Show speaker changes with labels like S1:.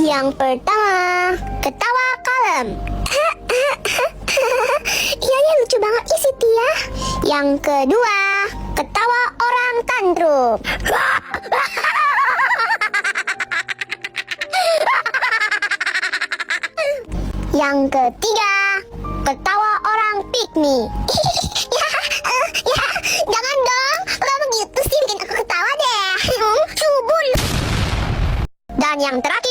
S1: Yang pertama, ketawa kalem. Iya ya, lucu banget ya si Tia. Yang kedua, ketawa orang tantrum. Yang ketiga, ketawa orang piknik. Jangan dong, lo begitu sih bikin aku ketawa deh. Subul. Dan yang terakhir,